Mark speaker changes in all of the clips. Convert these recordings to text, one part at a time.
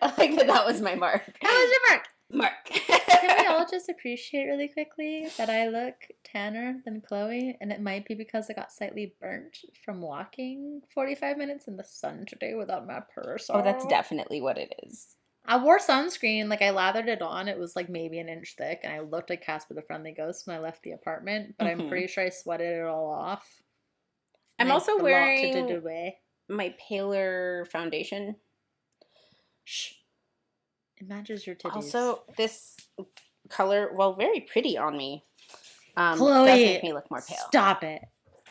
Speaker 1: I like that was my mark.
Speaker 2: That was your mark.
Speaker 1: Mark.
Speaker 2: Can we all just appreciate really quickly that I look tanner than Chloe? And it might be because I got slightly burnt from walking 45 minutes in the sun today without my parasol.
Speaker 1: Oh, that's definitely what it is.
Speaker 2: I wore sunscreen. Like, I lathered it on. It was like maybe an inch thick. And I looked like Casper the Friendly Ghost when I left the apartment. But I'm pretty sure I sweated it all off.
Speaker 1: I'm also wearing my paler foundation.
Speaker 2: Shh. It matches your titties.
Speaker 1: Also, this color, well, very pretty on me.
Speaker 2: Chloe,
Speaker 1: does make me look more pale.
Speaker 2: Stop it.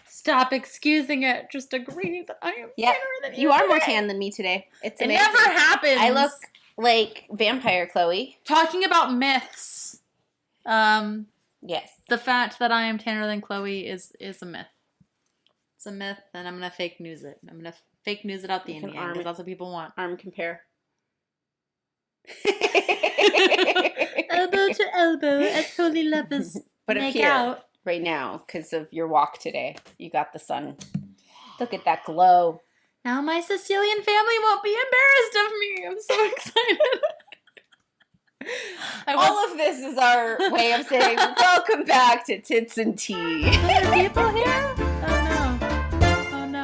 Speaker 2: Stop excusing it. Just agree that I am tanner than you.
Speaker 1: You are more tan than me today. It's amazing.
Speaker 2: It never happens.
Speaker 1: I look like vampire Chloe.
Speaker 2: Talking about myths.
Speaker 1: Yes.
Speaker 2: The fact that I am tanner than Chloe is a myth. It's a myth, and I'm gonna fake news it. I'm gonna fake news it out the Indian because that's what people want.
Speaker 1: Arm compare.
Speaker 2: Elbow to elbow as holy lovers make out.
Speaker 1: Right now, because of your walk today, you got the sun. Look at that glow.
Speaker 2: Now my Sicilian family won't be embarrassed of me. I'm so excited.
Speaker 1: All of this is our way of saying welcome back to Tits and Tea.
Speaker 2: Are there people here? Oh no.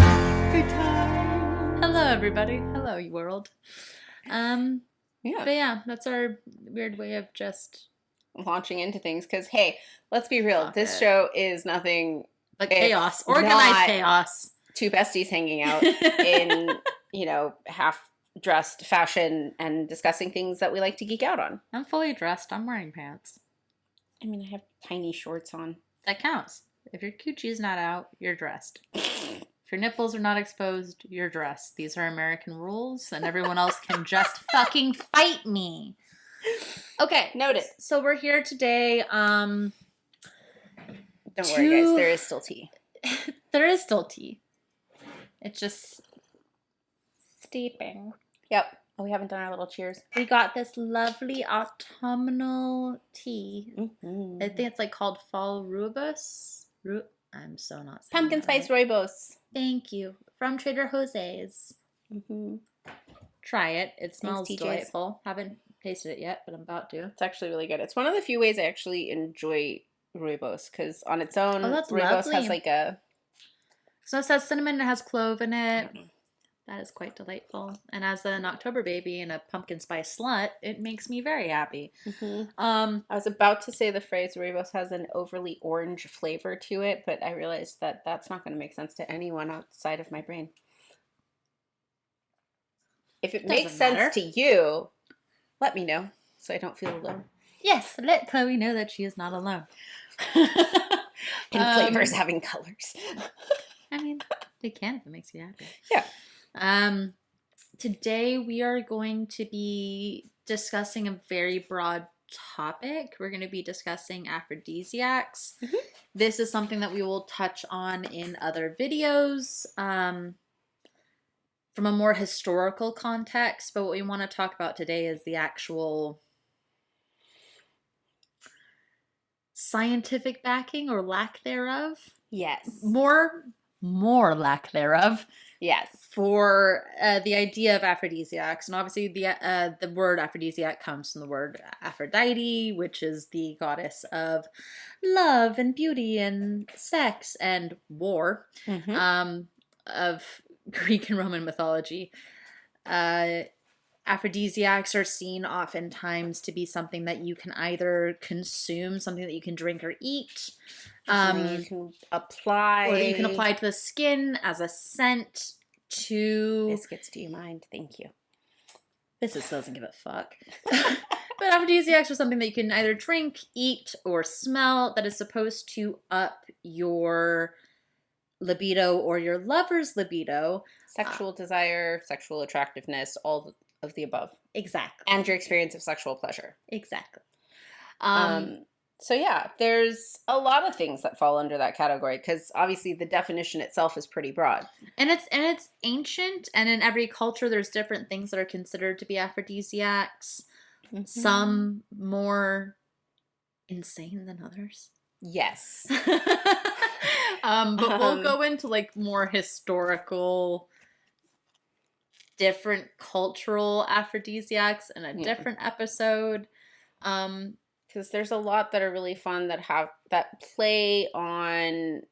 Speaker 2: Good time. Hello everybody. Hello world.
Speaker 1: Yeah.
Speaker 2: But yeah, that's our weird way of just
Speaker 1: launching into things. Because hey, let's be real. This show is nothing
Speaker 2: like chaos, organized chaos.
Speaker 1: Two besties hanging out in half-dressed fashion and discussing things that we like to geek out on.
Speaker 2: I'm fully dressed. I'm wearing pants.
Speaker 1: I mean, I have tiny shorts on.
Speaker 2: That counts. If your coochie's not out, you're dressed. If your nipples are not exposed, you're dressed. These are American rules, and everyone else can just fucking fight me. Okay,
Speaker 1: noted.
Speaker 2: So we're here today.
Speaker 1: Don't worry, guys. There is still tea.
Speaker 2: There is still tea. It's just steeping.
Speaker 1: Yep. Oh, we haven't done our little cheers.
Speaker 2: We got this lovely autumnal tea. Mm-hmm. I think it's like called fall rooibos. I'm so not saying
Speaker 1: pumpkin spice rooibos.
Speaker 2: Thank you. From Trader Jose's. Mm-hmm. Try it. It smells delightful. Haven't tasted it yet, but I'm about to.
Speaker 1: It's actually really good. It's one of the few ways I actually enjoy rooibos because on its own, rooibos
Speaker 2: lovely.
Speaker 1: has like a...
Speaker 2: So it says cinnamon. It has clove in it. Mm-hmm. That is quite delightful. And as an October baby and a pumpkin spice slut, it makes me very happy. Mm-hmm.
Speaker 1: I was about to say the phrase rooibos has an overly orange flavor to it, but I realized that that's not going to make sense to anyone outside of my brain. If it makes sense to you, let me know so I don't feel alone.
Speaker 2: Yes, let Chloe know that she is not alone.
Speaker 1: And flavors having colors.
Speaker 2: I mean, they can if it makes you happy.
Speaker 1: Yeah.
Speaker 2: Today we are going to be discussing a very broad topic. We're going to be discussing aphrodisiacs. Mm-hmm. This is something that we will touch on in other videos from a more historical context, but what we want to talk about today is the actual scientific backing or lack thereof.
Speaker 1: Yes.
Speaker 2: More lack thereof.
Speaker 1: Yes.
Speaker 2: For the idea of aphrodisiacs. And obviously the word aphrodisiac comes from the word Aphrodite, which is the goddess of love and beauty and sex and war, mm-hmm. Of Greek and Roman mythology. Aphrodisiacs are seen oftentimes to be something that you can either consume, something that you can drink or eat.
Speaker 1: You can apply.
Speaker 2: Or that you can apply to the skin as a scent to...
Speaker 1: This gets to your mind. Thank you.
Speaker 2: This just doesn't give a fuck. But aphrodisiacs are something that you can either drink, eat, or smell that is supposed to up your libido or your lover's libido.
Speaker 1: Sexual desire, sexual attractiveness, all of the above.
Speaker 2: Exactly.
Speaker 1: And your experience of sexual pleasure.
Speaker 2: Exactly.
Speaker 1: So yeah, there's a lot of things that fall under that category because obviously the definition itself is pretty broad.
Speaker 2: And it's ancient, and in every culture there's different things that are considered to be aphrodisiacs. Mm-hmm. Some more insane than others.
Speaker 1: Yes.
Speaker 2: But we'll go into like more historical different cultural aphrodisiacs in a
Speaker 1: Yeah.
Speaker 2: different episode.
Speaker 1: Because there's a lot that are really fun that play on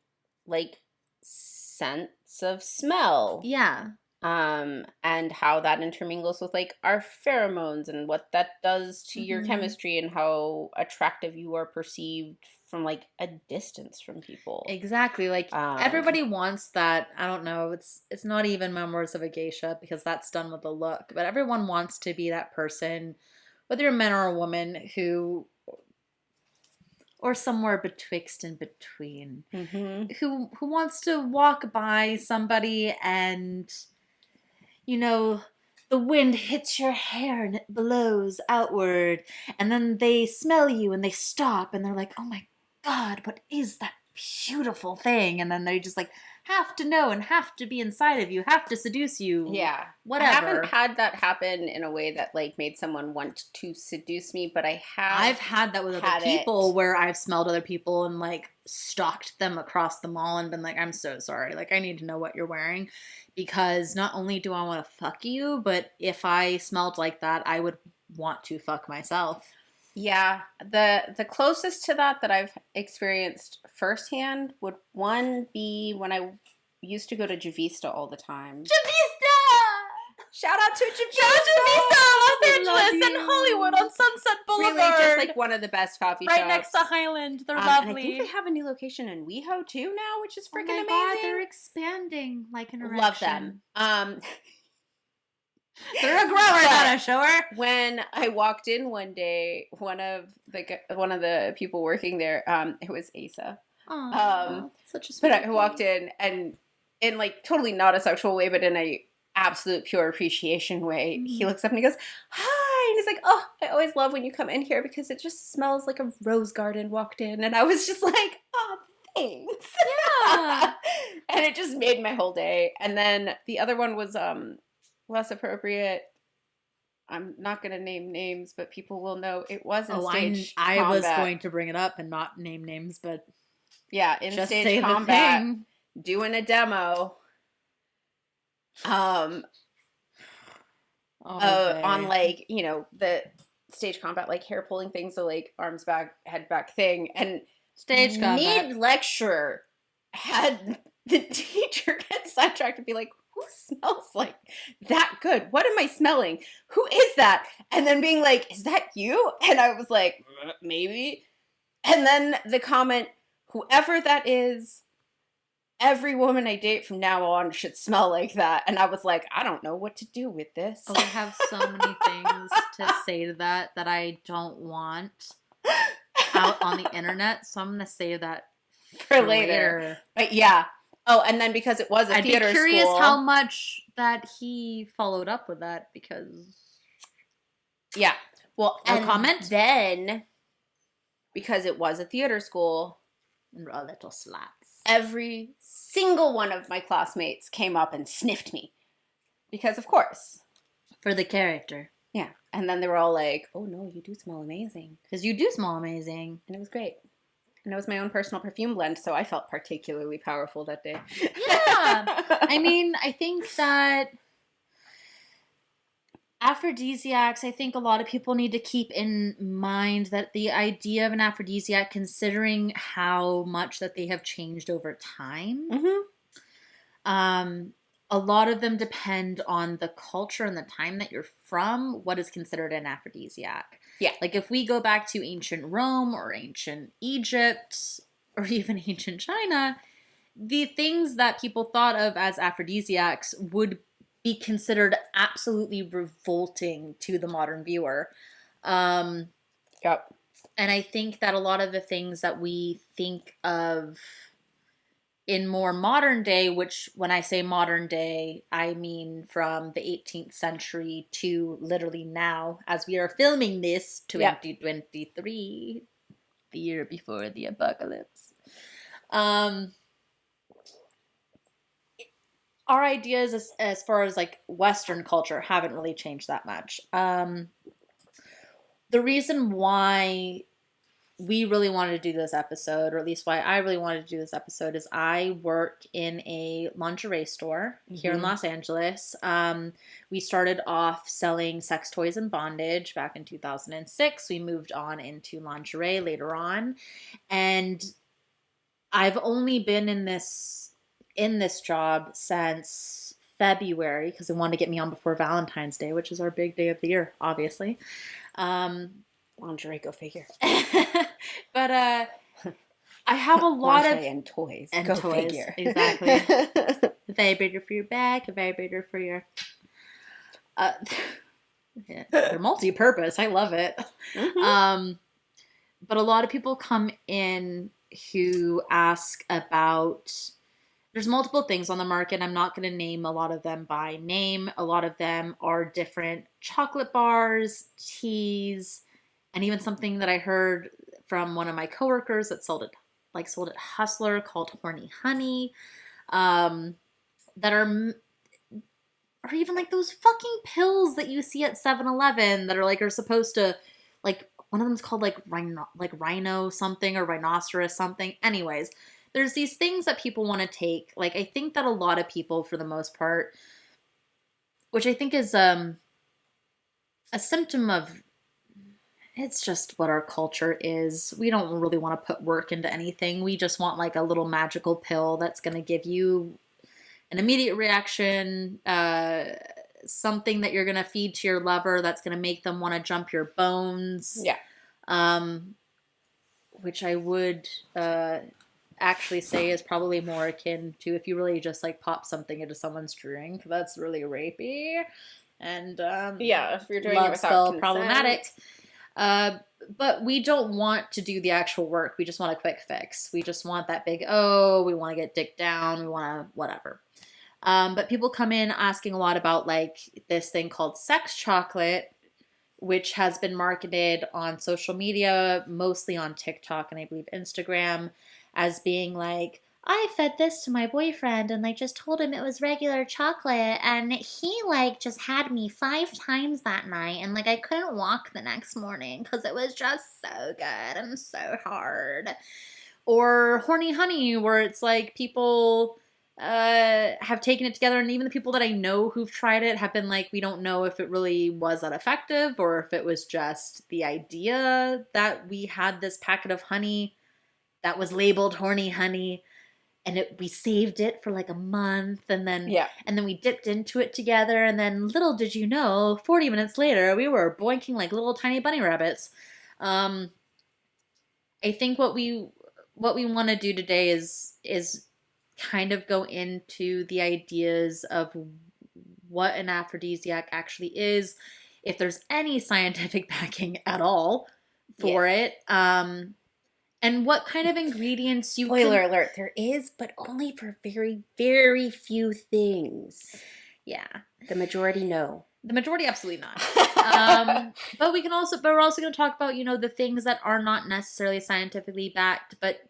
Speaker 1: like sense of smell.
Speaker 2: Yeah.
Speaker 1: And how that intermingles with like our pheromones and what that does to your chemistry and how attractive you are perceived from like a distance from people.
Speaker 2: Exactly. Like everybody wants that. I don't know. It's not even Memoirs of a Geisha because that's done with a look, but everyone wants to be that person, whether you're a man or a woman, who, or somewhere betwixt and between, who wants to walk by somebody and, you know, the wind hits your hair and it blows outward, and then they smell you and they stop and they're like, oh my God, what is that beautiful thing? And then they just like have to know and have to be inside of you, have to seduce you.
Speaker 1: Yeah.
Speaker 2: Whatever.
Speaker 1: I haven't had that happen in a way that like made someone want to seduce me, but
Speaker 2: I've had that with other people where I've smelled other people and like stalked them across the mall and been like, I'm so sorry. Like, I need to know what you're wearing, because not only do I want to fuck you, but if I smelled like that, I would want to fuck myself.
Speaker 1: Yeah, the closest to that I've experienced firsthand would one be when I used to go to Javista all the time.
Speaker 2: Javista!
Speaker 1: Shout out to Javista!
Speaker 2: Shout out to Javista, Los Angeles, and Hollywood on Sunset Boulevard.
Speaker 1: Really, just like one of the best coffee shops.
Speaker 2: Right next to Highland. They're lovely.
Speaker 1: And I think they have a new location in WeHo too now, which is freaking amazing.
Speaker 2: God, they're expanding like an erection.
Speaker 1: Love them.
Speaker 2: They're a grower, not a shower.
Speaker 1: When I walked in one day, one of the people working there, it was Asa.
Speaker 2: Such a sweet.
Speaker 1: But I walked in, and in like totally not a sexual way, but in a absolute pure appreciation way, he looks up and he goes, "Hi," and he's like, "Oh, I always love when you come in here because it just smells like a rose garden walked in." And I was just like, "Oh, thanks."
Speaker 2: Yeah.
Speaker 1: And it just made my whole day. And then the other one was less appropriate. I'm not going to name names, but people will know it was in Stage Combat.
Speaker 2: I was going to bring it up and not name names, but
Speaker 1: yeah, in
Speaker 2: just
Speaker 1: Stage Combat, doing a demo, on like, you know, the Stage Combat like hair pulling thing, so like arms back, head back thing, and
Speaker 2: Stage Combat
Speaker 1: mid lecture had the teacher get sidetracked and be like, who smells like that good? What am I smelling? Who is that? And then being like, is that you? And I was like, maybe. And then the comment, whoever that is, every woman I date from now on should smell like that. And I was like, I don't know what to do with this.
Speaker 2: Oh, I have so many things to say to that I don't want out on the internet. So I'm going to save that
Speaker 1: for later. But yeah. Oh, and then because it was a theater school. I'd be curious
Speaker 2: how much that he followed up with that, because...
Speaker 1: Yeah. Well,
Speaker 2: no comment?
Speaker 1: Then, because it was a theater school...
Speaker 2: A little slats.
Speaker 1: Every single one of my classmates came up and sniffed me. Because, of course.
Speaker 2: For the character.
Speaker 1: Yeah. And then they were all like, oh, no, you do smell amazing.
Speaker 2: Because you do smell amazing.
Speaker 1: And it was great. And it was my own personal perfume blend, so I felt particularly powerful that day.
Speaker 2: Yeah. I mean, I think that aphrodisiacs, I think a lot of people need to keep in mind that the idea of an aphrodisiac, considering how much that they have changed over time, a lot of them depend on the culture and the time that you're from, what is considered an aphrodisiac.
Speaker 1: Yeah.
Speaker 2: Like if we go back to ancient Rome or ancient Egypt or even ancient China, the things that people thought of as aphrodisiacs would be considered absolutely revolting to the modern viewer.
Speaker 1: Yep.
Speaker 2: And I think that a lot of the things that we think of in more modern day, which when I say modern day, I mean from the 18th century to literally now, as we are filming this, 2023, the year before the apocalypse. Our ideas as far as like Western culture haven't really changed that much. The reason why we really wanted to do this episode, or at least why I really wanted to do this episode, is I work in a lingerie store here in Los Angeles. We started off selling sex toys and bondage back in 2006. We moved on into lingerie later on. And I've only been in this job since February because they wanted to get me on before Valentine's Day, which is our big day of the year, obviously.
Speaker 1: Lingerie, go figure.
Speaker 2: But I have a lot
Speaker 1: lingerie
Speaker 2: of
Speaker 1: and toys.
Speaker 2: and
Speaker 1: go
Speaker 2: toys,
Speaker 1: figure.
Speaker 2: exactly. A vibrator for your back, a vibrator for your. Yeah, they're multi-purpose. I love it. But a lot of people come in who ask about. There's multiple things on the market. I'm not going to name a lot of them by name. A lot of them are different chocolate bars, teas, and even something that I heard from one of my coworkers that sold at Hustler called Horny Honey, that are even like those fucking pills that you see at 7-Eleven that are supposed to, like, one of them's called like rhino something or rhinoceros something. Anyways, there's these things that people want to take. Like, I think that a lot of people, for the most part, which I think is a symptom of, it's just what our culture is. We don't really want to put work into anything. We just want like a little magical pill that's going to give you an immediate reaction, something that you're going to feed to your lover that's going to make them want to jump your bones.
Speaker 1: Yeah.
Speaker 2: Which I would actually say is probably more akin to if you really just like pop something into someone's drink. That's really rapey. And
Speaker 1: yeah, if you're doing
Speaker 2: love
Speaker 1: it without
Speaker 2: spell
Speaker 1: consent.
Speaker 2: problematic. But we don't want to do the actual work. We just want a quick fix. We just want that big, we want to get dick down. We want to whatever. But people come in asking a lot about like this thing called sex chocolate, which has been marketed on social media, mostly on TikTok and I believe Instagram, as being like, I fed this to my boyfriend and I just told him it was regular chocolate and he like just had me 5 times that night and like I couldn't walk the next morning because it was just so good and so hard. Or Horny Honey, where it's like people have taken it together, and even the people that I know who've tried it have been like, we don't know if it really was that effective or if it was just the idea that we had this packet of honey that was labeled Horny Honey. And we saved it for like a month, and then we dipped into it together, and then little did you know, 40 minutes later, we were boinking like little tiny bunny rabbits. I think what we want to do today is kind of go into the ideas of what an aphrodisiac actually is, if there's any scientific backing at all for it. And what kind of ingredients you
Speaker 1: Spoiler alert, there is, but only for very, very few things.
Speaker 2: Yeah.
Speaker 1: The majority, no.
Speaker 2: The majority, absolutely not. But we're also going to talk about, the things that are not necessarily scientifically backed, but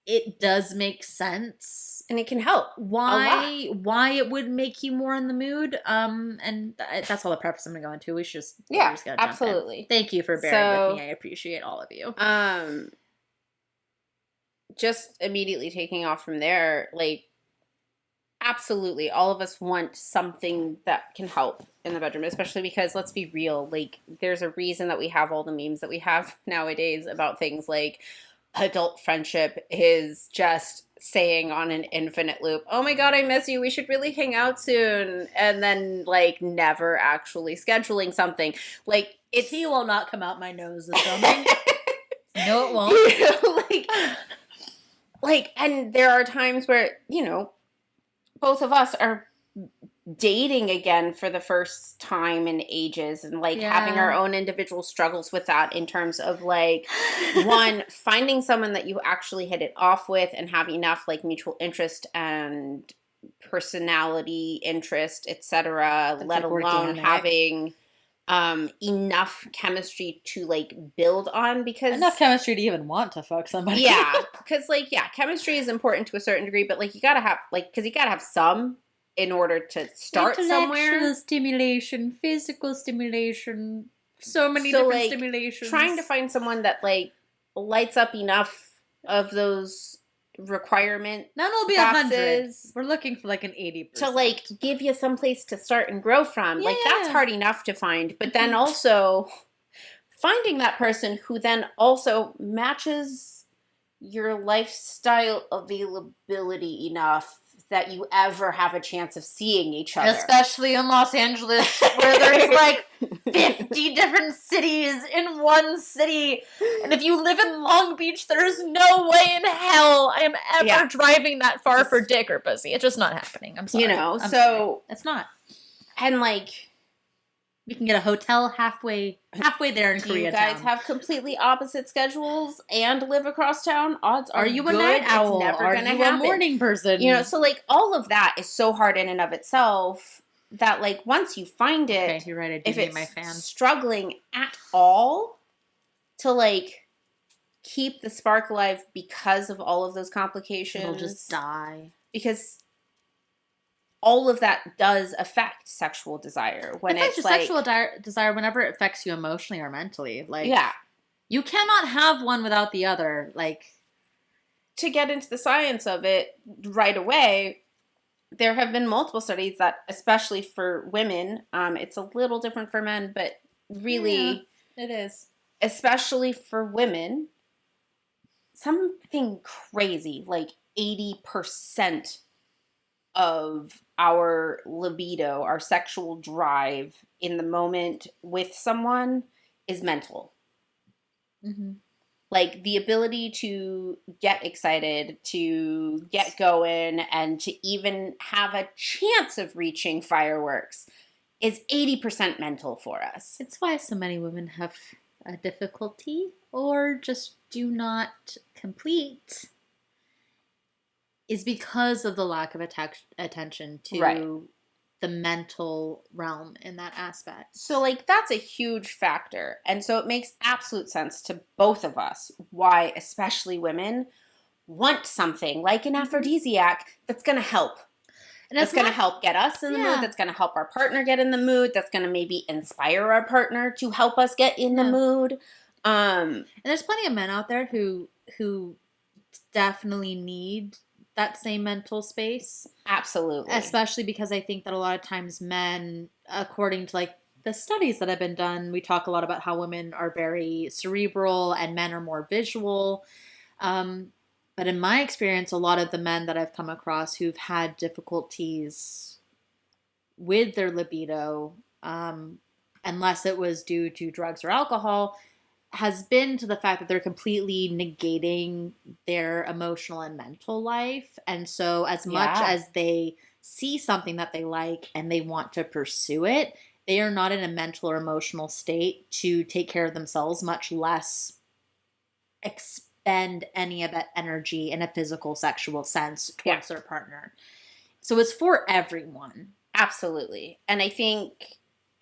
Speaker 2: it does make sense.
Speaker 1: And it can help.
Speaker 2: Why it would make you more in the mood. And that's all the preface I'm going to go into. We're just gonna
Speaker 1: absolutely.
Speaker 2: Thank you for bearing with me. I appreciate all of you.
Speaker 1: Just immediately taking off from there, like, absolutely, all of us want something that can help in the bedroom, especially because, let's be real, like, there's a reason that we have all the memes that we have nowadays about things like adult friendship is just saying on an infinite loop, oh my god, I miss you, we should really hang out soon, and then like never actually scheduling something. Like,
Speaker 2: tea will not come out my nose this summer. No, it won't.
Speaker 1: Like, and there are times where, both of us are dating again for the first time in ages, and like having our own individual struggles with that in terms of like, one, finding someone that you actually hit it off with and have enough like mutual interest and personality interest, etc., let alone organic. Having enough chemistry to like build on, because
Speaker 2: enough chemistry to even want to fuck somebody.
Speaker 1: Because like chemistry is important to a certain degree, but like you gotta have because you gotta have some in order to start somewhere.
Speaker 2: Intellectual stimulation, physical stimulation, So many
Speaker 1: So,
Speaker 2: different
Speaker 1: like,
Speaker 2: stimulations.
Speaker 1: trying to find someone that, like, lights up enough of those requirement
Speaker 2: None will be 100.
Speaker 1: boxes
Speaker 2: We're looking for like an 80%.
Speaker 1: to, like, give you some place to start and grow from. Like, that's
Speaker 2: Yeah.
Speaker 1: hard enough to find. But then also finding that person who then also matches your lifestyle availability enough that you ever have a chance of seeing each other.
Speaker 2: Especially in Los Angeles, where there's like 50 different cities in one city. And if you live in Long Beach, there's no way in hell I am ever driving that far for dick or pussy. It's just not happening. I'm sorry.
Speaker 1: You know,
Speaker 2: I'm
Speaker 1: so...
Speaker 2: sorry. It's not.
Speaker 1: And, like...
Speaker 2: We can get a hotel halfway there in Koreatown.
Speaker 1: You guys have completely opposite schedules and live across town? Odds are
Speaker 2: you
Speaker 1: good.
Speaker 2: a night owl?
Speaker 1: It's never
Speaker 2: Are
Speaker 1: gonna
Speaker 2: you
Speaker 1: happen.
Speaker 2: a morning person?
Speaker 1: You know, so, like, all of that is so hard in and of itself that, like, once you find it,
Speaker 2: okay, you're right. I do
Speaker 1: if
Speaker 2: need
Speaker 1: it's
Speaker 2: my fan.
Speaker 1: struggling at all to, like, keep the spark alive because of all of those complications,
Speaker 2: It'll just die.
Speaker 1: Because all of that does affect sexual desire. When
Speaker 2: it affects
Speaker 1: it's
Speaker 2: your
Speaker 1: like,
Speaker 2: sexual desire whenever it affects you emotionally or mentally. Like,
Speaker 1: yeah,
Speaker 2: you cannot have one without the other. Like,
Speaker 1: to get into the science of it right away, there have been multiple studies that, especially for women, it's a little different for men, but really,
Speaker 2: it is.
Speaker 1: Especially for women, something crazy, like 80% of our libido, our sexual drive in the moment with someone is mental.
Speaker 2: Mm-hmm.
Speaker 1: Like, the ability to get excited, to get going, and to even have a chance of reaching fireworks is 80% mental for us.
Speaker 2: It's why so many women have a difficulty or just do not complete, is because of the lack of attention to the mental realm in that aspect.
Speaker 1: So, like, that's a huge factor. And so it makes absolute sense to both of us why, especially women, want something like an aphrodisiac that's going to help. And that's going to help get us in the mood. That's going to help our partner get in the mood. That's going to maybe inspire our partner to help us get in the mood.
Speaker 2: And there's plenty of men out there who definitely need that same mental space.
Speaker 1: Absolutely.
Speaker 2: Especially because I think that a lot of times men, according to like the studies that have been done, we talk a lot about how women are very cerebral and men are more visual. But in my experience, a lot of the men that I've come across who've had difficulties with their libido, unless it was due to drugs or alcohol, has been to the fact that they're completely negating their emotional and mental life. And so as much as they see something that they like and they want to pursue it, they are not in a mental or emotional state to take care of themselves, much less expend any of that energy in a physical, sexual sense towards their partner. So it's for everyone.
Speaker 1: Absolutely. And I think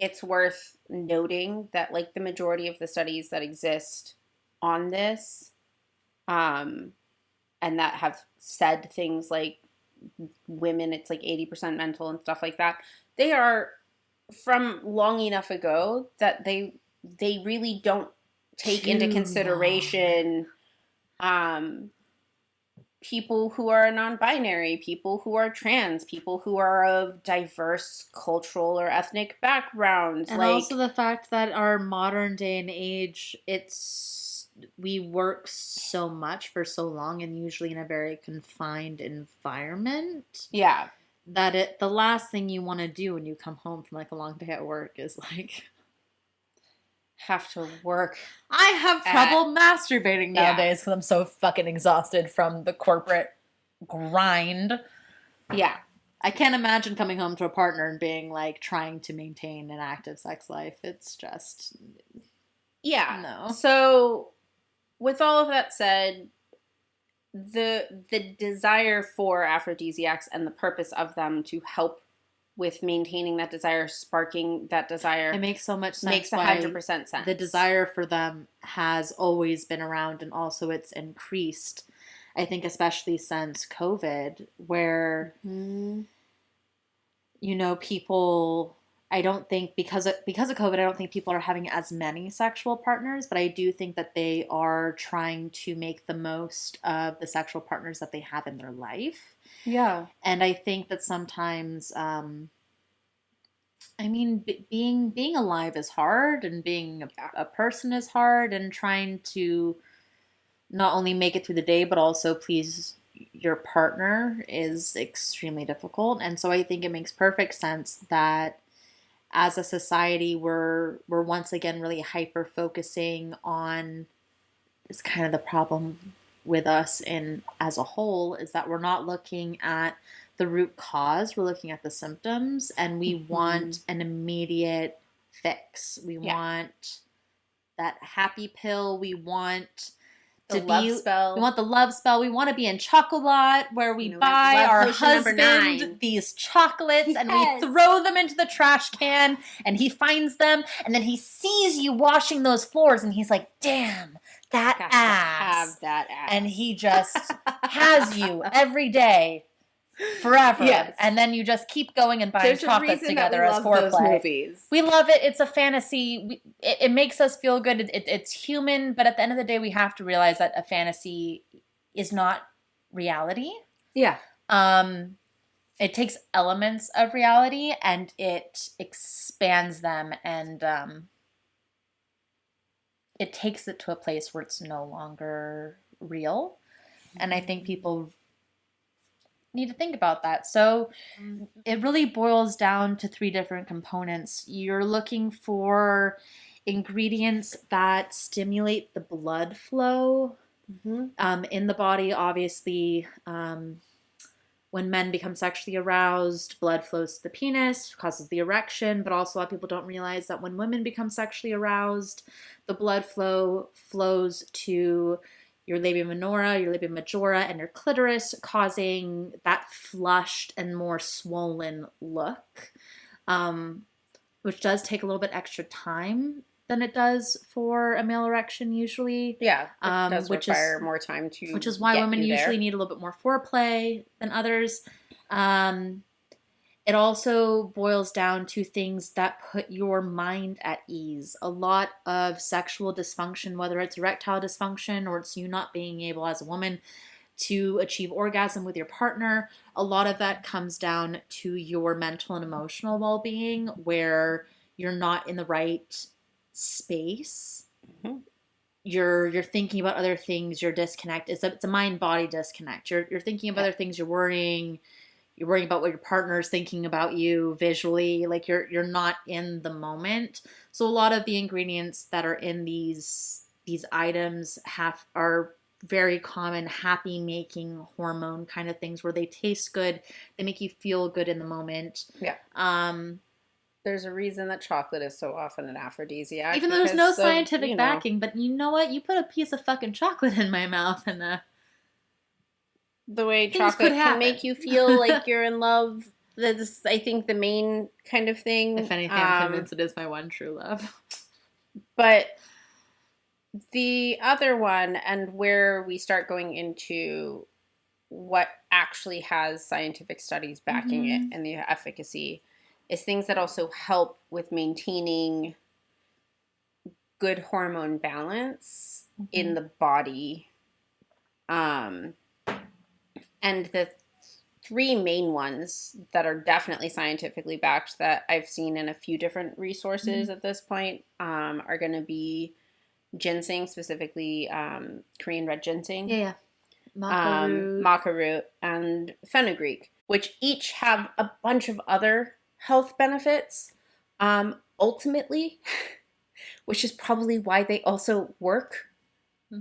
Speaker 1: it's worth noting that, like, the majority of the studies that exist on this, and that have said things like women, it's like 80% mental and stuff like that, they are from long enough ago that they really don't take into consideration people who are non-binary, people who are trans, people who are of diverse cultural or ethnic backgrounds.
Speaker 2: And also the fact that our modern day and age, we work so much for so long and usually in a very confined environment.
Speaker 1: Yeah.
Speaker 2: That the last thing you want to do when you come home from like a long day at work is like
Speaker 1: have to work.
Speaker 2: I have trouble masturbating nowadays because I'm so fucking exhausted from the corporate grind.
Speaker 1: Yeah.
Speaker 2: I can't imagine coming home to a partner and being like trying to maintain an active sex life. It's just...
Speaker 1: Yeah.
Speaker 2: No.
Speaker 1: So with all of that said, the desire for aphrodisiacs and the purpose of them to help with maintaining that desire, sparking that desire.
Speaker 2: It makes so much sense.
Speaker 1: Makes 100% sense.
Speaker 2: The desire for them has always been around, and also it's increased. I think especially since COVID, where, you know, people I don't think because of COVID, I don't think people are having as many sexual partners, but I do think that they are trying to make the most of the sexual partners that they have in their life.
Speaker 1: Yeah.
Speaker 2: And I think that sometimes, I mean, being alive is hard, and being a person is hard, and trying to not only make it through the day but also please your partner is extremely difficult. And so I think it makes perfect sense that as a society we're once again really hyper focusing on, it's kind of the problem with us in as a whole, is that we're not looking at the root cause, we're looking at the symptoms, and we want an immediate fix. We want that happy pill. We want
Speaker 1: the love spell.
Speaker 2: We want the love spell. We want to be in Chocolat, where we buy our husband these chocolates and we throw them into the trash can, and he finds them, and then he sees you washing those floors, and he's like, damn, that ass.
Speaker 1: Have that ass.
Speaker 2: And he just has you every day. Forever.
Speaker 1: Yes.
Speaker 2: And then you just keep going and buying chocolates together as foreplay.
Speaker 1: Those movies.
Speaker 2: We love it. It's a fantasy. It makes us feel good. It's human, but at the end of the day, we have to realize that a fantasy is not reality.
Speaker 1: Yeah.
Speaker 2: It takes elements of reality and it expands them, and it takes it to a place where it's no longer real. And I think people need to think about that. So it really boils down to 3 different components. You're looking for ingredients that stimulate the blood flow in the body. Obviously, when men become sexually aroused, blood flows to the penis, causes the erection, but also a lot of people don't realize that when women become sexually aroused, the blood flows to your labia minora, your labia majora, and your clitoris, causing that flushed and more swollen look, which does take a little bit extra time than it does for a male erection usually.
Speaker 1: Yeah, it does require more time to
Speaker 2: which is why women usually need a little bit more foreplay than others. It also boils down to things that put your mind at ease. A lot of sexual dysfunction, whether it's erectile dysfunction or it's you not being able as a woman to achieve orgasm with your partner, a lot of that comes down to your mental and emotional well-being, where you're not in the right space. You're thinking about other things, you're disconnected. It's a mind-body disconnect. You're thinking of other things, you're worrying about what your partner is thinking about you visually. Like you're not in the moment. So a lot of the ingredients that are in these items are very common happy making hormone kind of things, where they taste good, they make you feel good in the moment.
Speaker 1: Yeah. There's a reason that chocolate is so often an aphrodisiac.
Speaker 2: Even though there's no scientific backing, but you know what? You put a piece of fucking chocolate in my mouth and
Speaker 1: the way chocolate can make you feel like you're in love. That's, I think, the main kind of thing.
Speaker 2: If anything, I'm convinced it is my one true love.
Speaker 1: But the other one, and where we start going into what actually has scientific studies backing it and the efficacy, is things that also help with maintaining good hormone balance in the body. And the 3 main ones that are definitely scientifically backed that I've seen in a few different resources at this point are going to be ginseng, specifically Korean red ginseng.
Speaker 2: Yeah. Maca
Speaker 1: root, and fenugreek, which each have a bunch of other health benefits, ultimately, which is probably why they also work,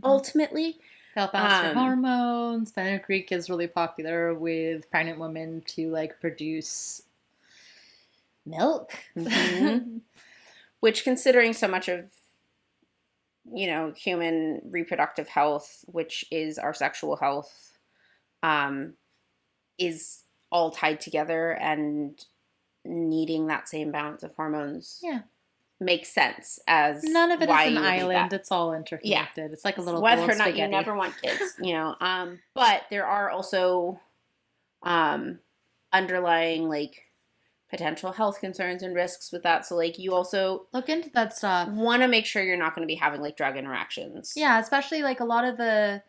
Speaker 1: ultimately.
Speaker 2: Help balance your hormones. Fenugreek is really popular with pregnant women to like produce milk.
Speaker 1: Which, considering so much of, human reproductive health, which is our sexual health, is all tied together, and needing that same balance of hormones makes sense. As
Speaker 2: none of it is an island. It's all interconnected. Yeah. It's like a little
Speaker 1: whether
Speaker 2: bowl of
Speaker 1: or not
Speaker 2: spaghetti.
Speaker 1: You never want kids, but there are also underlying like potential health concerns and risks with that. So like you also
Speaker 2: Look into that stuff.
Speaker 1: want to make sure you're not going to be having like drug interactions.
Speaker 2: Yeah, especially like a lot of the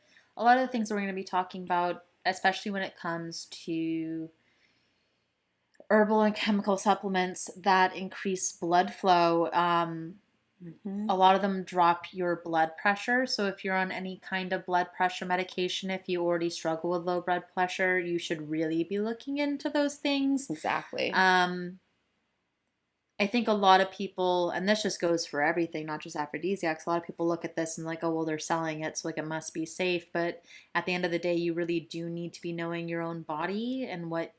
Speaker 2: things we're going to be talking about, especially when it comes to herbal and chemical supplements that increase blood flow. A lot of them drop your blood pressure. So if you're on any kind of blood pressure medication, if you already struggle with low blood pressure, you should really be looking into those things.
Speaker 1: Exactly.
Speaker 2: I think a lot of people, and this just goes for everything, not just aphrodisiacs, a lot of people look at this and like, oh, well, they're selling it, so like it must be safe. But at the end of the day, you really do need to be knowing your own body and what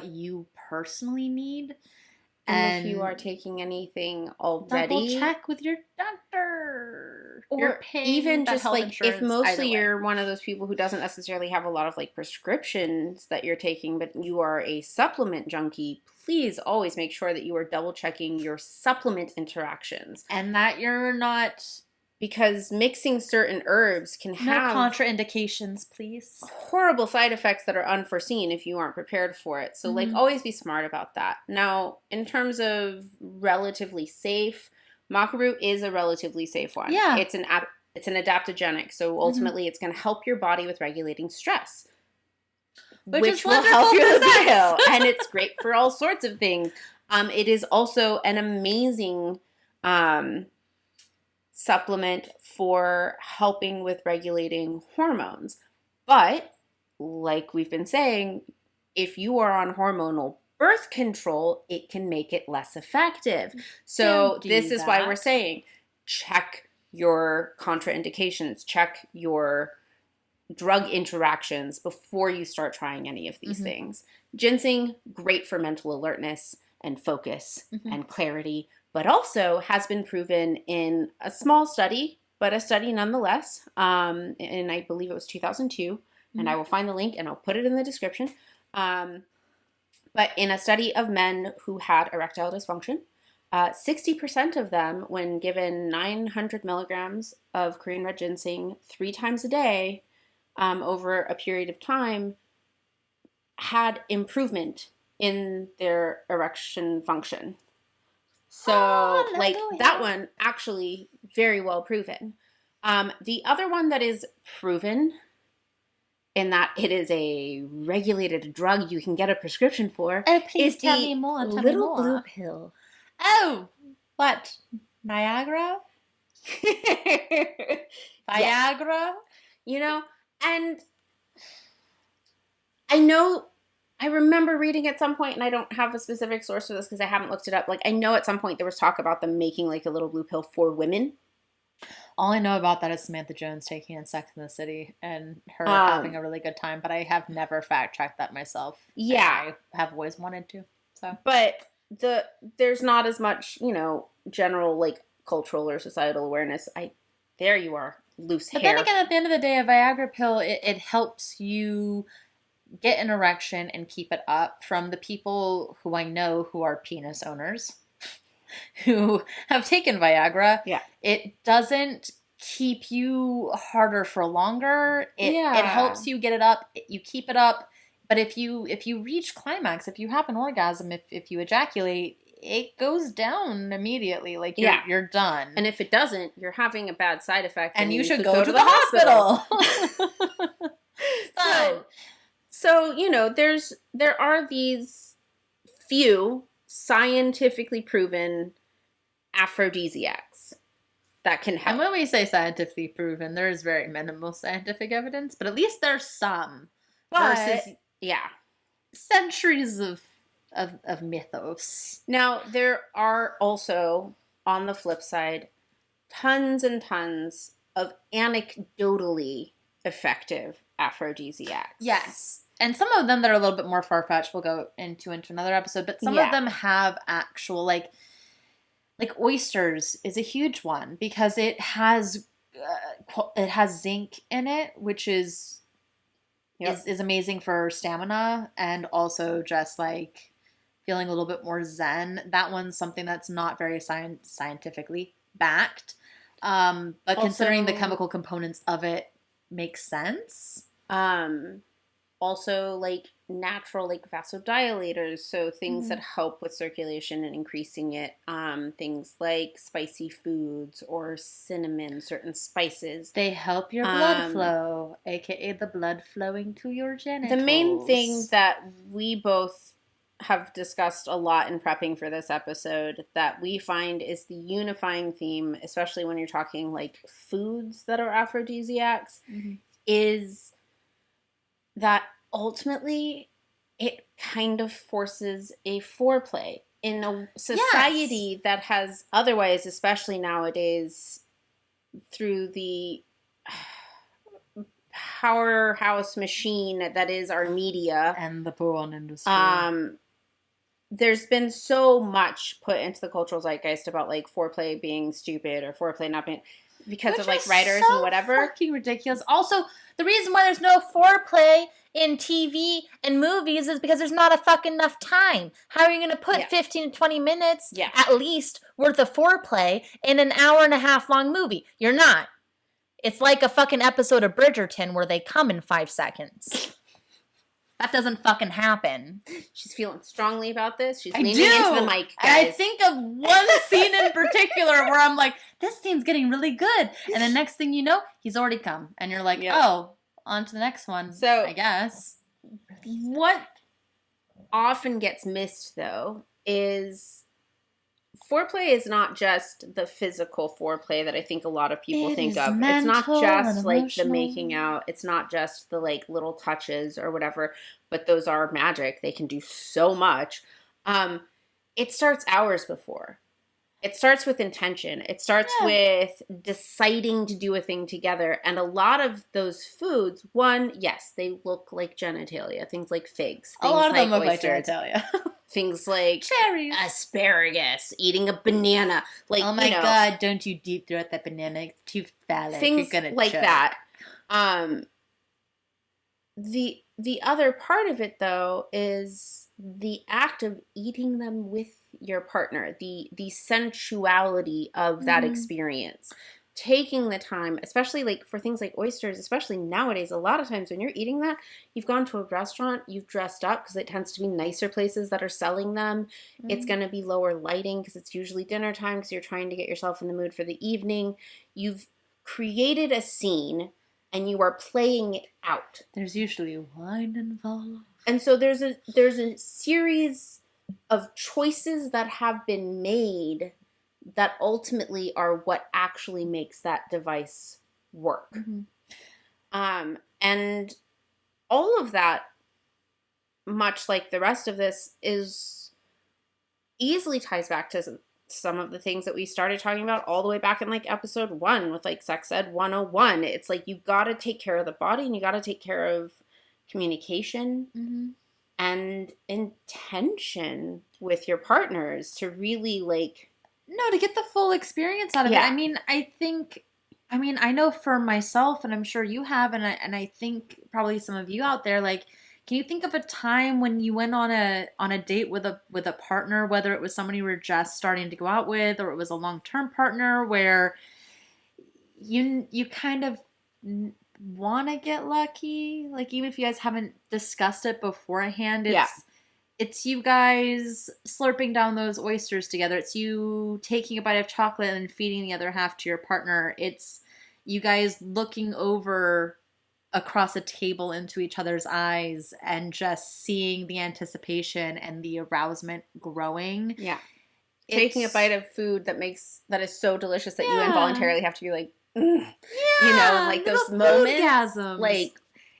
Speaker 2: you personally need.
Speaker 1: And if you are taking anything already,
Speaker 2: double check with your doctor.
Speaker 1: Or even just like if mostly you're one of those people who doesn't necessarily have a lot of like prescriptions that you're taking, but you are a supplement junkie, please always make sure that you are double checking your supplement interactions.
Speaker 2: And that you're not...
Speaker 1: Because mixing certain herbs can have...
Speaker 2: No contraindications, please.
Speaker 1: Horrible side effects that are unforeseen if you aren't prepared for it. So, like, always be smart about that. Now, in terms of relatively safe, maca root is a relatively safe one.
Speaker 2: Yeah.
Speaker 1: It's an adaptogenic. So, ultimately, it's going to help your body with regulating stress. Which will help your libido. And it's great for all sorts of things. It is also an amazing... supplement for helping with regulating hormones. But, like we've been saying, if you are on hormonal birth control, it can make it less effective. So this is why we're saying, check your contraindications, check your drug interactions before you start trying any of these things. Ginseng, great for mental alertness and focus and clarity, but also has been proven in a small study, but a study nonetheless, and I believe it was 2002, and I will find the link and I'll put it in the description, but in a study of men who had erectile dysfunction, 60% of them, when given 900 milligrams of Korean red ginseng 3 times a day over a period of time, had improvement in their erection function. So, that one actually very well proven. The other one that is proven in that it is a regulated drug you can get a prescription for is the little blue pill.
Speaker 2: Oh, what? Niagara? Viagra?
Speaker 1: You know, and I remember reading at some point, and I don't have a specific source for this because I haven't looked it up. Like, I know at some point there was talk about them making like a little blue pill for women.
Speaker 2: All I know about that is Samantha Jones taking in Sex in the City and her having a really good time, but I have never fact checked that myself.
Speaker 1: Yeah.
Speaker 2: I have always wanted to. So,
Speaker 1: but there's not as much, general like cultural or societal awareness. There you are, loose hair.
Speaker 2: But then again, at the end of the day, a Viagra pill, it helps you get an erection and keep it up. From the people who I know who are penis owners who have taken Viagra, it doesn't keep you harder for longer. It helps you get it up. You keep it up. But if you reach climax, if you have an orgasm, if you ejaculate, it goes down immediately. Like you're done.
Speaker 1: And if it doesn't, you're having a bad side effect,
Speaker 2: and you should go to the hospital.
Speaker 1: So there are these few scientifically proven aphrodisiacs that can help.
Speaker 2: And when we say scientifically proven, there is very minimal scientific evidence, but at least there's some. Versus centuries of mythos.
Speaker 1: Now, there are also, on the flip side, tons and tons of anecdotally effective aphrodisiacs.
Speaker 2: Yes. And some of them that are a little bit more far-fetched we'll go into another episode, but some of them have actual, like oysters is a huge one because it has zinc in it, which is amazing for stamina and also just like feeling a little bit more zen. That one's something that's not very scientifically backed, but also, considering the chemical components of it makes sense.
Speaker 1: Also, like natural like vasodilators, so things that
Speaker 2: Mhm.
Speaker 1: help with circulation and increasing it. Things like spicy foods or cinnamon, certain spices.
Speaker 2: They help your blood
Speaker 1: Um,
Speaker 2: flow, aka the blood flowing to your
Speaker 1: the main thing
Speaker 2: genitals.
Speaker 1: that we both have discussed a lot in prepping for this episode that we find is the unifying theme, especially when you're talking like foods that are aphrodisiacs,
Speaker 2: Mhm.
Speaker 1: is that ultimately it kind of forces a foreplay in a
Speaker 2: Yes.
Speaker 1: society that has otherwise, especially nowadays, through the powerhouse machine that is our media.
Speaker 2: And the porn industry.
Speaker 1: Um, there's been so much put into the cultural zeitgeist about like foreplay being stupid or foreplay not being because
Speaker 2: Which
Speaker 1: of like
Speaker 2: is
Speaker 1: writers and
Speaker 2: so
Speaker 1: whatever.
Speaker 2: fucking ridiculous. Also, the reason why there's no foreplay in TV and movies is because there's not a fucking enough time. How are you going to put
Speaker 1: Yeah.
Speaker 2: 15 to 20 minutes
Speaker 1: Yeah.
Speaker 2: at least worth of foreplay in an hour and a half long movie? You're not. It's like a fucking episode of Bridgerton where they come in 5 seconds. That doesn't fucking happen.
Speaker 1: She's feeling strongly about this. She's
Speaker 2: I
Speaker 1: leaning
Speaker 2: do.
Speaker 1: into the mic,
Speaker 2: And I
Speaker 1: guys.
Speaker 2: think of one scene in particular where I'm like, this scene's getting really good. And the next thing you know, he's already come. And you're like,
Speaker 1: Yep.
Speaker 2: oh, on to the next one,
Speaker 1: So-
Speaker 2: I guess.
Speaker 1: What often gets missed, though, is foreplay is not just the physical foreplay that I think a lot of people
Speaker 2: It
Speaker 1: think
Speaker 2: is
Speaker 1: of. It's not
Speaker 2: mental
Speaker 1: just
Speaker 2: and
Speaker 1: like the
Speaker 2: emotional.
Speaker 1: making out. It's not just the like little touches or whatever, but those are magic. They can do so much. It starts hours before. It starts with intention. It starts
Speaker 2: Yeah.
Speaker 1: with deciding to do a thing together. And a lot of those foods, one, yes, they look like genitalia. Things like figs.
Speaker 2: A
Speaker 1: Things
Speaker 2: lot of them
Speaker 1: like
Speaker 2: look like
Speaker 1: oysters.
Speaker 2: genitalia.
Speaker 1: Things like
Speaker 2: Cherries.
Speaker 1: asparagus, eating a banana. Like,
Speaker 2: Oh my
Speaker 1: you know,
Speaker 2: god, don't you deep throat that banana. It's too phallic.
Speaker 1: things
Speaker 2: You're gonna
Speaker 1: like
Speaker 2: choke.
Speaker 1: that. The other part of it though is the act of eating them with your partner, the sensuality of that
Speaker 2: Mhm.
Speaker 1: experience. Taking the time, especially like for things like oysters, especially nowadays, a lot of times when you're eating that, you've gone to a restaurant, you've dressed up because it tends to be nicer places that are selling them. It's
Speaker 2: Mhm.
Speaker 1: going to be lower lighting because it's usually dinner time because you're trying to get yourself in the mood for the evening. You've created a scene and you are playing it out.
Speaker 2: There's usually wine involved.
Speaker 1: And so there's a series of choices that have been made that ultimately are what actually makes that device work.
Speaker 2: Mhm.
Speaker 1: And all of that, much like the rest of this, is easily ties back to some of the things that we started talking about all the way back in like episode 1 with like Sex Ed 101. It's like you got to take care of the body and you got to take care of communication
Speaker 2: Mhm.
Speaker 1: and intention with your partners to really like
Speaker 2: No, to get the full experience out of
Speaker 1: Yeah.
Speaker 2: it. I mean, I know for myself, and I'm sure you have, and I think probably some of you out there, like, can you think of a time when you went on a date with a partner, whether it was somebody you were just starting to go out with, or it was a long-term partner, where you kind of want to get lucky, like even if you guys haven't discussed it beforehand,
Speaker 1: Yeah.
Speaker 2: it's you guys slurping down those oysters together. It's you taking a bite of chocolate and feeding the other half to your partner. It's you guys looking over across a table into each other's eyes and just seeing the anticipation and the arousement growing.
Speaker 1: Yeah. Taking a bite of food that is so delicious that you involuntarily have to be like, "Ugh,"
Speaker 2: Yeah,
Speaker 1: you know, and like those moments,
Speaker 2: orgasms.
Speaker 1: like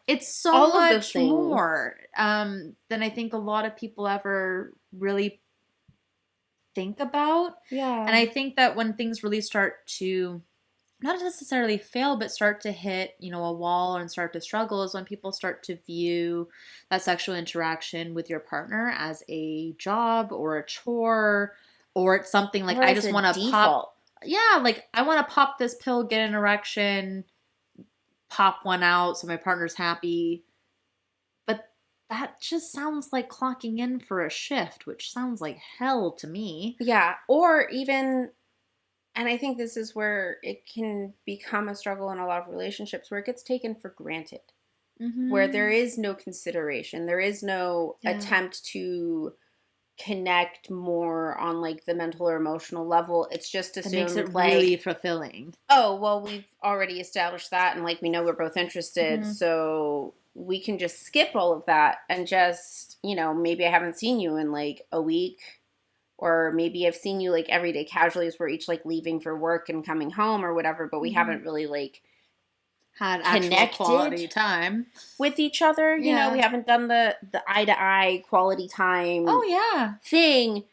Speaker 2: it's so
Speaker 1: all of those
Speaker 2: much
Speaker 1: things.
Speaker 2: more than I think a lot of people ever really think about.
Speaker 1: Yeah.
Speaker 2: And I think that when things really start to not necessarily fail, but start to hit, a wall and start to struggle is when people start to view that sexual interaction with your partner as a job or a chore, or it's something like,
Speaker 1: Or
Speaker 2: I
Speaker 1: as
Speaker 2: just
Speaker 1: a
Speaker 2: want to
Speaker 1: default.
Speaker 2: pop. Yeah, like I want to pop this pill, get an erection, pop one out so my partner's happy. But that just sounds like clocking in for a shift, which sounds like hell to me.
Speaker 1: Yeah. Or even, and I think this is where it can become a struggle in a lot of relationships where it gets taken for granted. where there is no consideration. There is no attempt to connect more on like the mental or emotional level. It's just assumed,
Speaker 2: it makes it
Speaker 1: like,
Speaker 2: really fulfilling.
Speaker 1: Oh, well, we've already established that, and like we know we're both interested, so we can just skip all of that and just, maybe I haven't seen you in like a week, or maybe I've seen you like every day casually as we're each like leaving for work and coming home or whatever, but we haven't really like
Speaker 2: had actual quality time
Speaker 1: with each other. We haven't done the eye to eye quality time thing,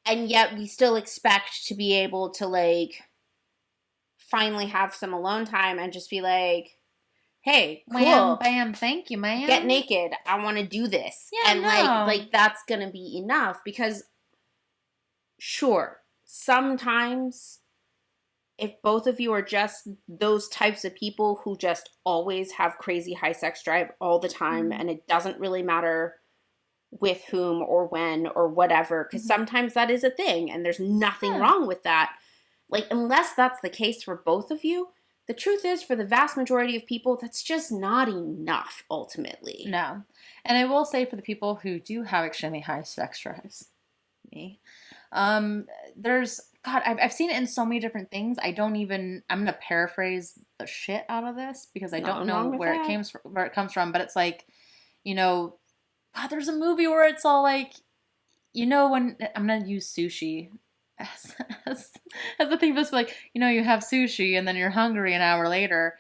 Speaker 1: and yet we still expect to be able to like finally have some alone time and just be like, hey, cool,
Speaker 2: wham, bam, thank you, man,
Speaker 1: get naked, I want to do this. And like that's gonna be enough, because sure, sometimes if both of you are just those types of people who just always have crazy high sex drive all the time, and it doesn't really matter with whom or when or whatever, because sometimes that is a thing and there's nothing wrong with that. Like, unless that's the case for both of you, the truth is, for the vast majority of people, that's just not enough, ultimately.
Speaker 2: No. And I will say, for the people who do have extremely high sex drives, me, I've seen it in so many different things. I'm going to paraphrase the shit out of this, because I don't know where it comes from, but it's like, God, there's a movie where it's all like, when, I'm going to use sushi as the thing, just like, you have sushi and then you're hungry an hour later.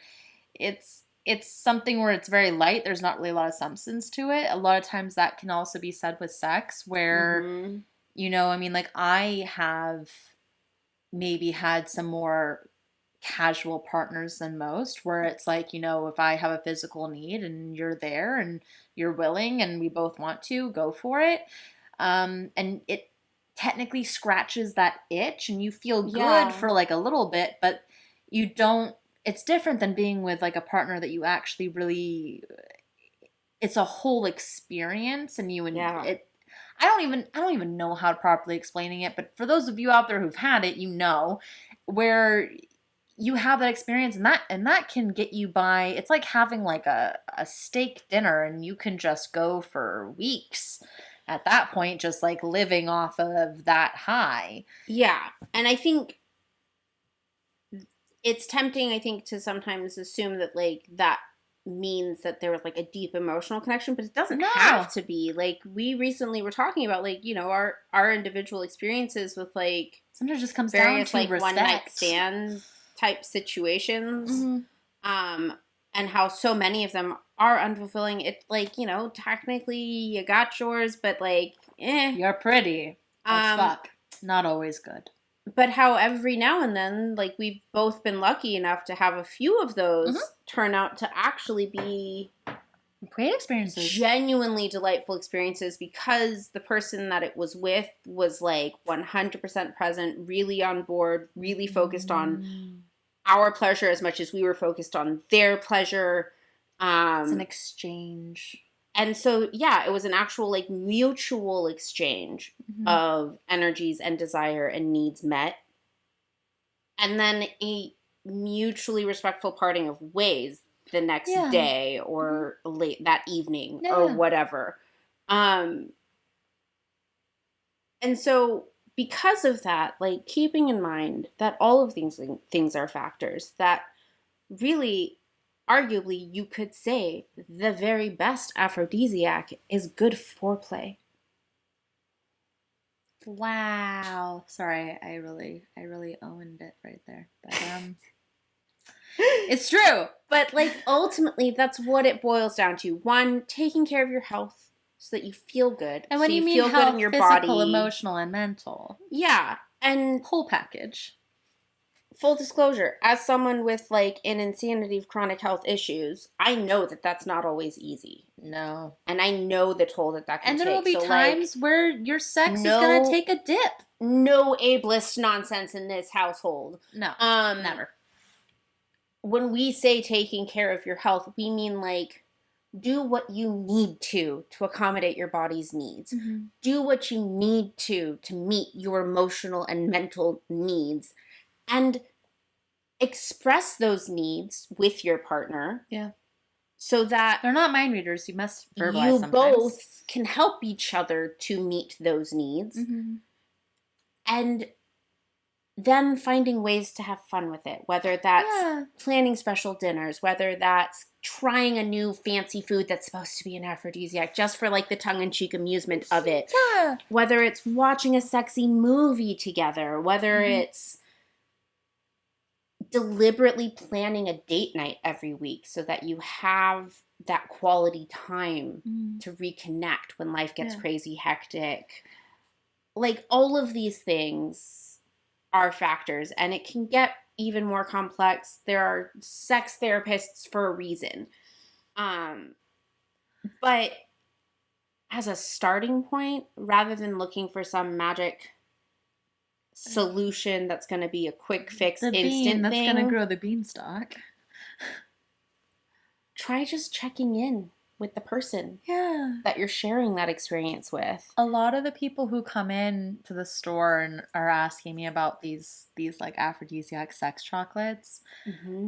Speaker 2: It's something where it's very light. There's not really a lot of substance to it. A lot of times that can also be said with sex, where, like, I have maybe had some more casual partners than most, where it's like, if I have a physical need and you're there and you're willing and we both want to, go for it. And it technically scratches that itch and you feel good for like a little bit, but you don't, it's different than being with like a partner that you actually really, it's a whole experience, and I don't even know how to properly explaining it, but for those of you out there who've had it, where you have that experience, and that can get you by. It's like having like a steak dinner, and you can just go for weeks at that point, just like living off of that high.
Speaker 1: Yeah. And I think it's tempting, to sometimes assume that like that means that there was like a deep emotional connection, but it doesn't have to be. Like, we recently were talking about like, our individual experiences with like
Speaker 2: sometimes it just comes
Speaker 1: various
Speaker 2: down to
Speaker 1: like one night stand type situations. And how so many of them are unfulfilling. It's like, technically you got yours, but like,
Speaker 2: you're pretty as fuck. Not always good.
Speaker 1: But how every now and then, like, we've both been lucky enough to have a few of those turn out to actually be
Speaker 2: great experiences,
Speaker 1: genuinely delightful experiences, because the person that it was with was like 100% present, really on board, really focused on our pleasure as much as we were focused on their pleasure.
Speaker 2: It's an exchange.
Speaker 1: And so, yeah, it was an actual like mutual exchange of energies and desire and needs met. And then a mutually respectful parting of ways the next day or late that evening or whatever. And so because of that, like, keeping in mind that all of these things are factors, that really, arguably, you could say the very best aphrodisiac is good foreplay.
Speaker 2: Wow. Sorry, I really owned it right there. But
Speaker 1: it's true. But like, ultimately, that's what it boils down to. One, taking care of your health so that you feel good.
Speaker 2: And when
Speaker 1: so
Speaker 2: you mean
Speaker 1: feel
Speaker 2: health,
Speaker 1: good in your
Speaker 2: physical,
Speaker 1: body,
Speaker 2: emotional, and mental.
Speaker 1: Yeah. And
Speaker 2: whole package.
Speaker 1: Full disclosure, as someone with like an insanity of chronic health issues, I know that that's not always easy.
Speaker 2: No.
Speaker 1: And I know the toll that can take.
Speaker 2: And there will be times where your sex is going to take a dip.
Speaker 1: No ableist nonsense in this household.
Speaker 2: No, never.
Speaker 1: When we say taking care of your health, we mean like, do what you need to accommodate your body's needs. Do what you need to meet your emotional and mental needs. And express those needs with your partner.
Speaker 2: Yeah.
Speaker 1: so that
Speaker 2: They're not mind readers. You must verbalize
Speaker 1: you
Speaker 2: sometimes.
Speaker 1: both can help each other to meet those needs.
Speaker 2: Mm-hmm.
Speaker 1: And them finding ways to have fun with it, whether that's planning special dinners, whether that's trying a new fancy food that's supposed to be an aphrodisiac just for like the tongue-in-cheek amusement of it, whether it's watching a sexy movie together, whether it's deliberately planning a date night every week so that you have that quality time to reconnect when life gets crazy hectic. Like, all of these things are factors, and it can get even more complex. There are sex therapists for a reason. But as a starting point, rather than looking for some magic solution that's going to be a quick fix, instant
Speaker 2: that's
Speaker 1: thing,
Speaker 2: going to grow the beanstalk,
Speaker 1: try just checking in with the person that you're sharing that experience with.
Speaker 2: A lot of the people who come in to the store and are asking me about these like aphrodisiac sex chocolates,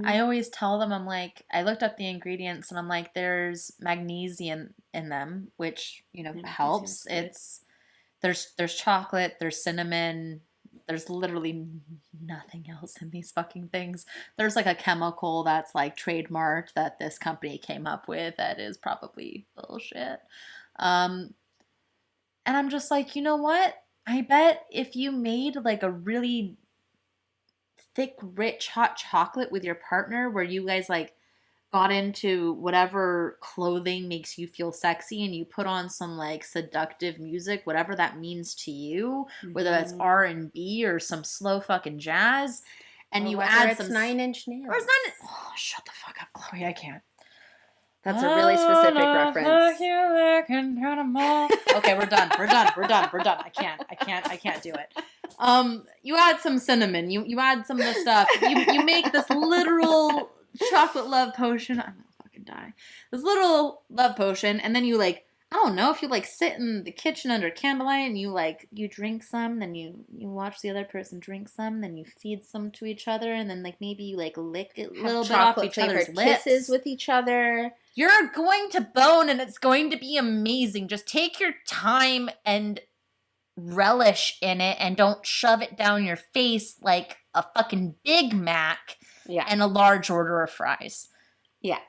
Speaker 2: I always tell them, I'm like, I looked up the ingredients and I'm like, there's magnesium in them, which, you know, helps. There's chocolate, there's cinnamon, there's literally nothing else in these fucking things. There's like a chemical that's like trademarked that this company came up with that is probably bullshit. And I'm just like, you know what? I bet if you made like a really thick, rich, hot chocolate with your partner where you guys like got into whatever clothing makes you feel sexy and you put on some like seductive music, whatever that means to you, whether that's R&B or some slow fucking jazz, and you add some
Speaker 1: 9-inch nails.
Speaker 2: Or it's not. Oh, shut the fuck up, Chloe. I can't.
Speaker 1: That's a really specific reference.
Speaker 2: Okay, we're done. I can't do it. You add some cinnamon. You add some of the stuff. You make this literal chocolate love potion. I'm gonna fucking die. This little love potion, and then you like, I don't know, if you like sit in the kitchen under candlelight and you drink some, then you watch the other person drink some, then you feed some to each other, and then like maybe you like lick a little bit off each other's lips.
Speaker 1: Kisses with each other.
Speaker 2: You're going to bone, and it's going to be amazing. Just take your time and relish in it, and don't shove it down your face like a fucking Big Mac.
Speaker 1: Yeah.
Speaker 2: And a large order of fries.
Speaker 1: Yeah.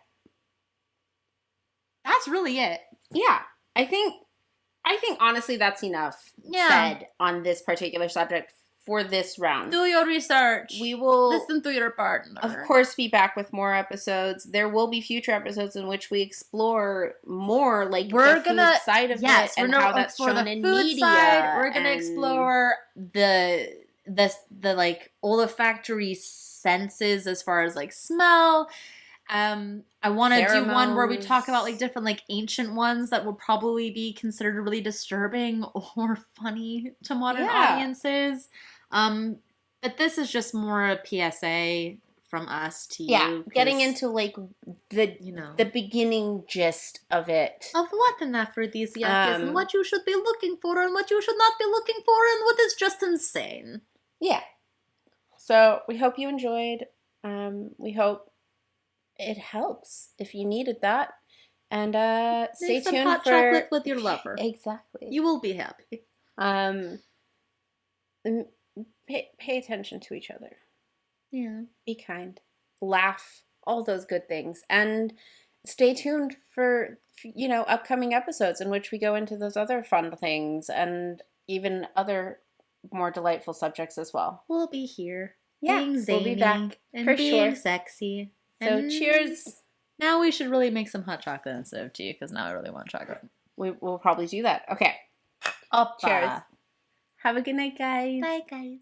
Speaker 2: That's really it.
Speaker 1: Yeah. I think honestly that's enough said on this particular subject for this round.
Speaker 2: Do your research.
Speaker 1: We will
Speaker 2: listen to your partner.
Speaker 1: Of course, be back with more episodes. There will be future episodes in which we explore more like the food side of it and how that's shown in media.
Speaker 2: Side. We're gonna explore the like olfactory senses as far as like smell. I want to do one where we talk about like different like ancient ones that would probably be considered really disturbing or funny to modern audiences. But this is just more a PSA from us to you.
Speaker 1: Yeah, getting into like the beginning gist of it.
Speaker 2: Of what an aphrodisiac is and what you should be looking for and what you should not be looking for and what is just insane.
Speaker 1: Yeah. So we hope you enjoyed. We hope it helps if you needed that. And stay tuned
Speaker 2: some hot chocolate with your lover.
Speaker 1: Exactly.
Speaker 2: You will be happy.
Speaker 1: Pay attention to each other.
Speaker 2: Yeah.
Speaker 1: Be kind. Laugh. All those good things. And stay tuned for upcoming episodes in which we go into those other fun things and even other more delightful subjects as well.
Speaker 2: We'll be here.
Speaker 1: Yeah,
Speaker 2: being zany
Speaker 1: we'll be back
Speaker 2: and
Speaker 1: for
Speaker 2: being
Speaker 1: sure.
Speaker 2: sexy.
Speaker 1: So
Speaker 2: and
Speaker 1: cheers.
Speaker 2: Now we should really make some hot chocolate instead of tea because now I really want chocolate.
Speaker 1: We'll probably do that. Okay.
Speaker 2: Oppa.
Speaker 1: Cheers. Have a good night, guys.
Speaker 2: Bye, guys.